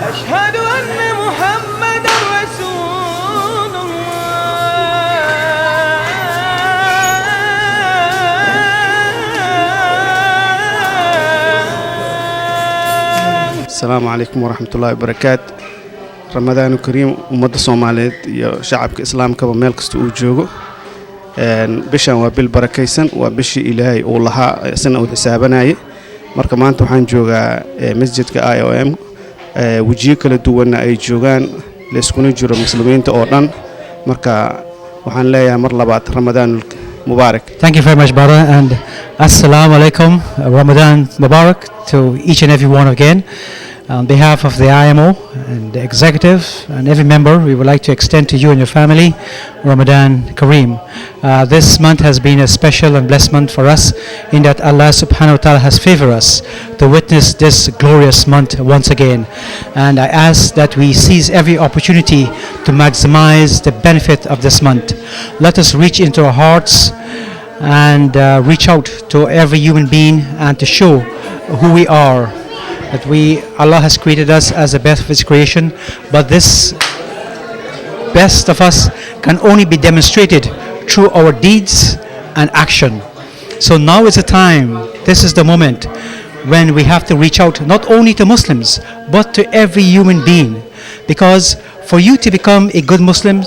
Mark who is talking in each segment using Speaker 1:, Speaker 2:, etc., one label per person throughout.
Speaker 1: أشهد أن محمد رسول الله.
Speaker 2: السلام عليكم ورحمة الله وبركاته. رمضان كريم ومدة صومالية يا شعب الإسلام كبا ملكست وجوجو بشان وبالبركيسن وبشي إلهي والله سنة وحسابنا marka maanta waxaan joogaa masjidka IOM wajiyo kala duwan ay joogaan la iskuna jiro muslimiinta oo dhan marka waxaan leeyahay mar labaad Ramadan Mubarak.
Speaker 3: Thank you very much, brother, and Assalamu alaikum, Ramadan Mubarak to each and every one again. On behalf of the IMO and the executive and every member, we would like to extend to you and your family Ramadan Kareem. This month has been a special and blessed month for us in that Allah subhanahu wa ta'ala has favored us to witness this glorious month once again. And I ask that we seize every opportunity to maximize the benefit of this month. Let us reach into our hearts and reach out to every human being and to show who we are. That Allah has created us as the best of His creation, but this best of us can only be demonstrated through our deeds and action. So now is the time, this is the moment when we have to reach out not only to Muslims, but to every human being. Because for you to become a good Muslim,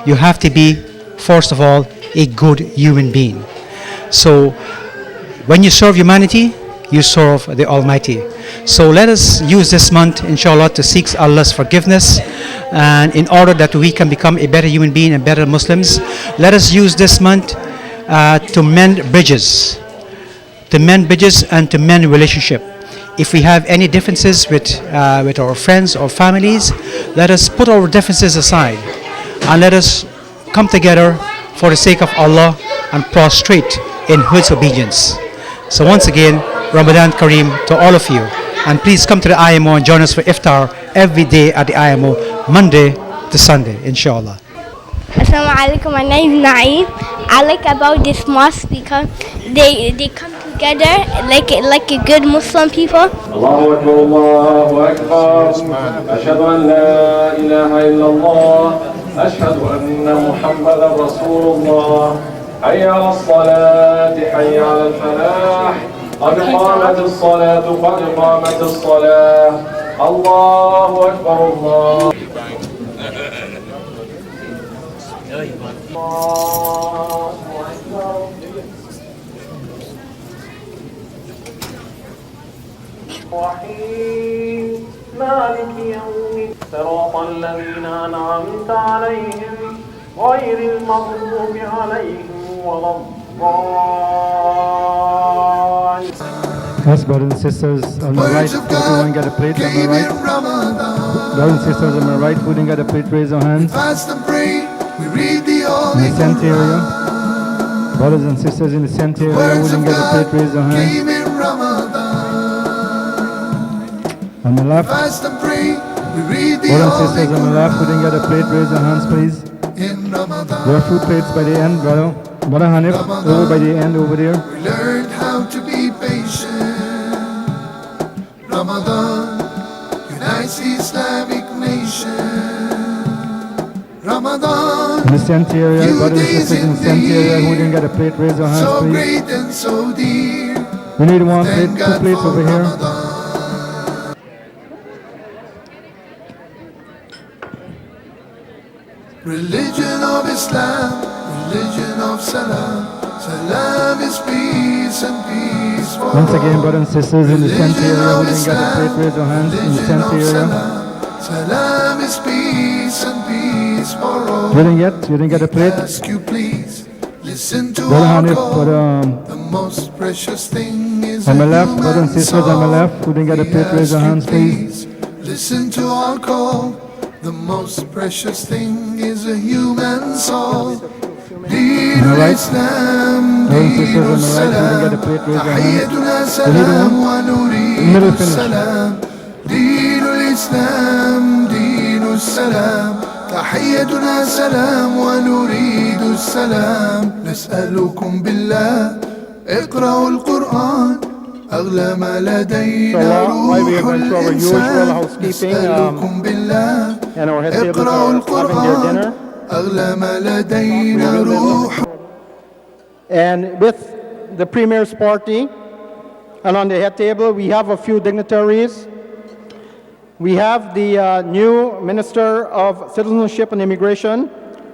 Speaker 3: you have to be, first of all, a good human being. So when you serve humanity, you serve the Almighty. So let us use this month, inshallah, to seek Allah's forgiveness, and in order that we can become a better human being and better Muslims, let us use this month to mend bridges and to mend relationship. If we have any differences with our friends or families, let us put our differences aside and let us come together for the sake of Allah and prostrate in His obedience. So once again, Ramadan Kareem to all of you, and please come to the IMO and join us for iftar every day at the IMO, Monday to Sunday, inshallah.
Speaker 4: Assalamu alaikum, my name is Naeem. I like about this mosque because they come together like a good Muslim people.
Speaker 5: Allahu Akbar, Allahu Akbar. Ashhadu an la ilaha illallah. Ashhadu anna Muhammadan Rasulullah. Hayya ala as-salati, hayya ala al-falah. قد قامت الصلاة قد قامت الصلاة الله أكبر الله الرحيم مالك يوم صراط الذين أنعمت عليهم غير المغضوب عليهم ولا
Speaker 3: Yes, brothers and sisters, on my right, everyone got a plate on my right. Brothers and sisters on my right, who didn't get a plate, raise your hands. In the center area. Brothers and sisters in the center area, who didn't get a plate, raise your hands. On the left. Brothers and sisters on the left, who didn't get a plate, raise your hands, please. There are food plates by the end, brother. Brother Hanif, over by the end over there.
Speaker 6: We learned how to be patient. Ramadan unites the Islamic nation. Ramadan,
Speaker 3: In the center area, brothers and sisters in the center area who didn't get a plate, raise your hands,
Speaker 6: so
Speaker 3: please.
Speaker 6: great and so dear.
Speaker 3: We need one plate,
Speaker 6: Thank
Speaker 3: two
Speaker 6: God
Speaker 3: plates
Speaker 6: for
Speaker 3: over here.
Speaker 6: Ramadan. Religion of Islam, religion of Salam. Salam is peace and peace for
Speaker 3: Once again,
Speaker 6: all.
Speaker 3: brothers and sisters in the center area who didn't get a plate, raise your hands in the
Speaker 6: Religion
Speaker 3: center
Speaker 6: of
Speaker 3: area.
Speaker 6: Salam. Salam is peace and peace for all.
Speaker 3: You didn't get a plate.
Speaker 6: Ask you please, listen to
Speaker 3: Brother
Speaker 6: our
Speaker 3: Hanif,
Speaker 6: call.
Speaker 3: brother,
Speaker 6: The most precious thing is
Speaker 3: on my
Speaker 6: a
Speaker 3: left,
Speaker 6: human
Speaker 3: brothers and sisters on my
Speaker 6: soul.
Speaker 3: left who didn't get a
Speaker 6: We
Speaker 3: plate, raise your
Speaker 6: ask you
Speaker 3: hands, please.
Speaker 6: Listen to our call. The most precious thing is a human soul. Deen
Speaker 3: Am I right?
Speaker 6: al-Islam,
Speaker 3: Brothers and
Speaker 6: Deen
Speaker 3: sisters on my right, who didn't get a
Speaker 6: al-Salam.
Speaker 3: plate, raise your hand.
Speaker 6: Tahiyyatuna
Speaker 3: You need
Speaker 6: salam
Speaker 3: one?
Speaker 6: wa
Speaker 3: Middle
Speaker 6: nuridu
Speaker 3: finish.
Speaker 6: salam. Deen al-Islam, Deen al-Salam. تحيتنا سلام ونريد السلام. نسألكم بالله اقرأوا القرآن أغلى ما لدينا
Speaker 3: while we are
Speaker 6: روح
Speaker 3: going through our usual
Speaker 6: الإنسان.
Speaker 3: housekeeping,
Speaker 6: نسألكم بالله
Speaker 3: and our head tables
Speaker 6: اقرأوا
Speaker 3: are having their
Speaker 6: القرآن
Speaker 3: dinner.
Speaker 6: أغلى ما لدينا روح.
Speaker 7: And with the Premier's party, and on the head table, we have a few dignitaries. We have the new Minister of Citizenship and Immigration,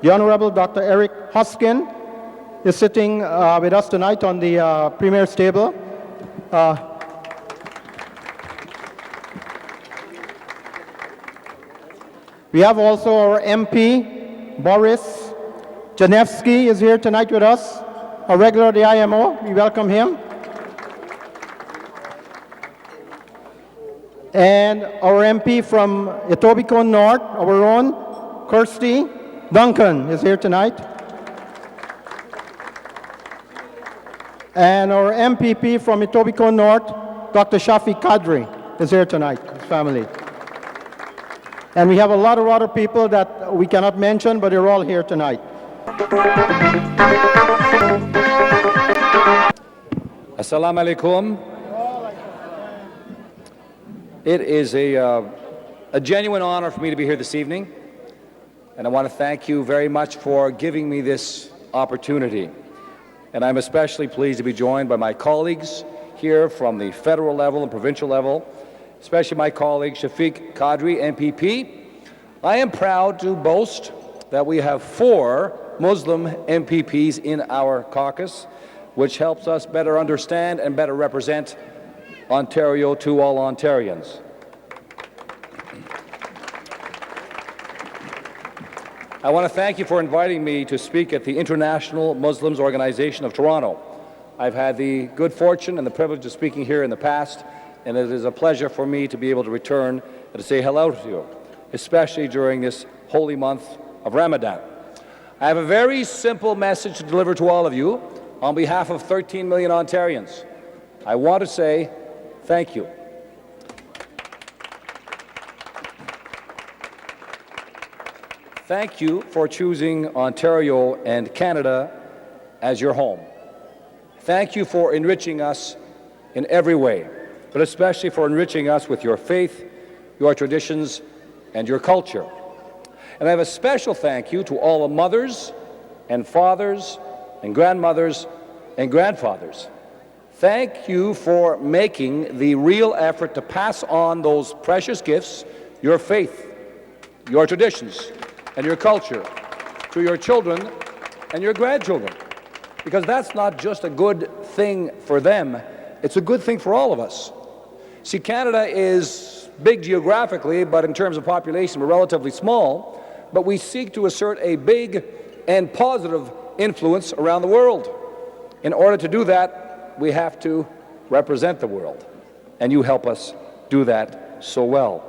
Speaker 7: the Honorable Dr. Eric Hoskin, is sitting with us tonight on the Premier's table. We have also our MP, Boris Janevsky, is here tonight with us, a regular of the IMO. We welcome him. And our MP from Etobicoke North, our own, Kirsty Duncan, is here tonight. And our MPP from Etobicoke North, Dr. Shafi Kadri, is here tonight, his family. And we have a lot of other people that we cannot mention, but they're all here tonight.
Speaker 8: Assalamu alaikum. It is a genuine honor for me to be here this evening, and I want to thank you very much for giving me this opportunity. And I'm especially pleased to be joined by my colleagues here from the federal level and provincial level, especially my colleague Shafiq Kadri, MPP. I am proud to boast that we have 4 Muslim MPPs in our caucus, which helps us better understand and better represent Ontario to all Ontarians. I want to thank you for inviting me to speak at the International Muslims Organization of Toronto. I've had the good fortune and the privilege of speaking here in the past, and it is a pleasure for me to be able to return and to say hello to you, especially during this holy month of Ramadan. I have a very simple message to deliver to all of you on behalf of 13 million Ontarians. I want to say thank you. Thank you for choosing Ontario and Canada as your home. Thank you for enriching us in every way, but especially for enriching us with your faith, your traditions, and your culture. And I have a special thank you to all the mothers and fathers and grandmothers and grandfathers. Thank you for making the real effort to pass on those precious gifts, your faith, your traditions, and your culture to your children and your grandchildren. Because that's not just a good thing for them, it's a good thing for all of us. See, Canada is big geographically, but in terms of population, we're relatively small, but we seek to assert a big and positive influence around the world. In order to do that, we have to represent the world, and you help us do that so well.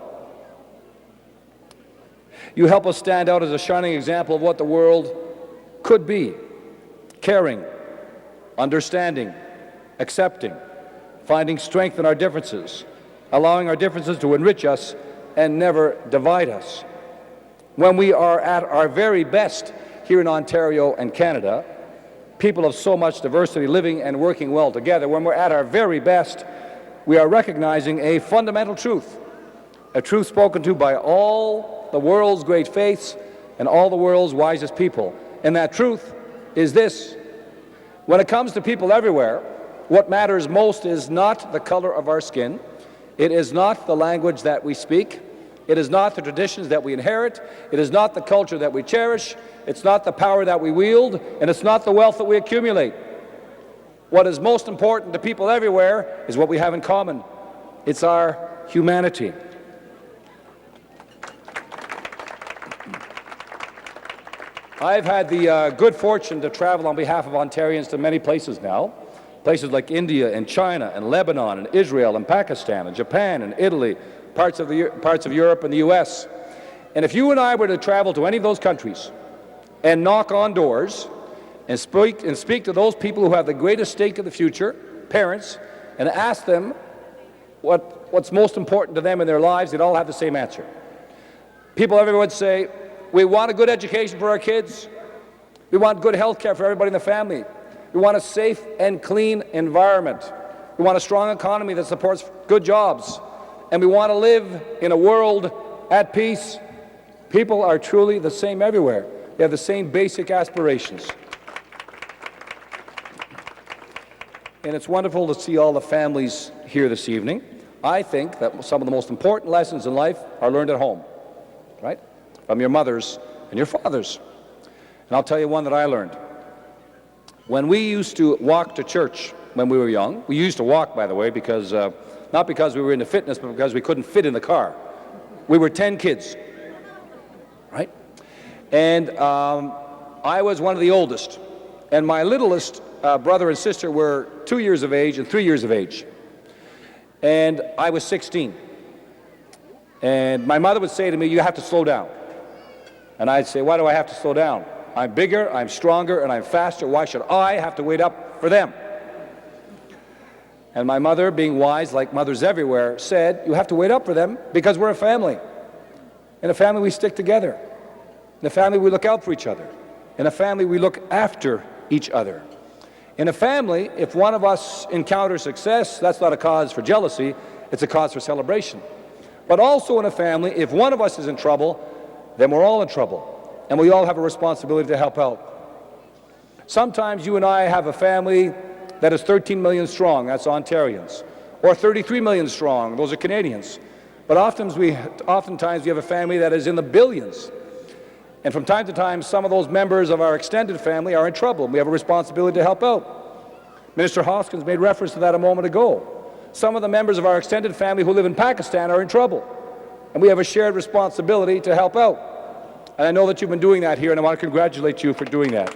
Speaker 8: You help us stand out as a shining example of what the world could be: caring, understanding, accepting, finding strength in our differences, allowing our differences to enrich us and never divide us. When we are at our very best here in Ontario and Canada, people of so much diversity living and working well together, when we're at our very best, we are recognizing a fundamental truth, a truth spoken to by all the world's great faiths and all the world's wisest people. And that truth is this: when it comes to people everywhere, what matters most is not the color of our skin, it is not the language that we speak, it is not the traditions that we inherit, it is not the culture that we cherish, it's not the power that we wield, and it's not the wealth that we accumulate. What is most important to people everywhere is what we have in common. It's our humanity. I've had the good fortune to travel on behalf of Ontarians to many places now. Places like India and China and Lebanon and Israel and Pakistan and Japan and Italy, parts of Europe and the US. And if you and I were to travel to any of those countries and knock on doors and speak to those people who have the greatest stake in the future, parents, and ask them what's most important to them in their lives, they'd all have the same answer. People everywhere would say, we want a good education for our kids. We want good health care for everybody in the family. We want a safe and clean environment. We want a strong economy that supports good jobs. And we want to live in a world at peace. People are truly the same everywhere. They have the same basic aspirations. And it's wonderful to see all the families here this evening. I think that some of the most important lessons in life are learned at home, right? From your mothers and your fathers. And I'll tell you one that I learned. When we used to walk to church when we were young, we used to walk, by the way, because not because we were into fitness, but because we couldn't fit in the car. We were 10 kids, right? And I was one of the oldest. And my littlest brother and sister were 2 years of age and 3 years of age. And I was 16. And my mother would say to me, you have to slow down. And I'd say, why do I have to slow down? I'm bigger, I'm stronger, and I'm faster. Why should I have to wait up for them? And my mother, being wise, like mothers everywhere, said, you have to wait up for them because we're a family. In a family, we stick together. In a family, we look out for each other. In a family, we look after each other. In a family, if one of us encounters success, that's not a cause for jealousy, it's a cause for celebration. But also in a family, if one of us is in trouble, then we're all in trouble. And we all have a responsibility to help out. Sometimes you and I have a family that is 13 million strong, that's Ontarians, or 33 million strong, those are Canadians. But oftentimes we have a family that is in the billions. And from time to time, some of those members of our extended family are in trouble, and we have a responsibility to help out. Minister Hoskins made reference to that a moment ago. Some of the members of our extended family who live in Pakistan are in trouble, and we have a shared responsibility to help out. And I know that you've been doing that here, and I want to congratulate you for doing that.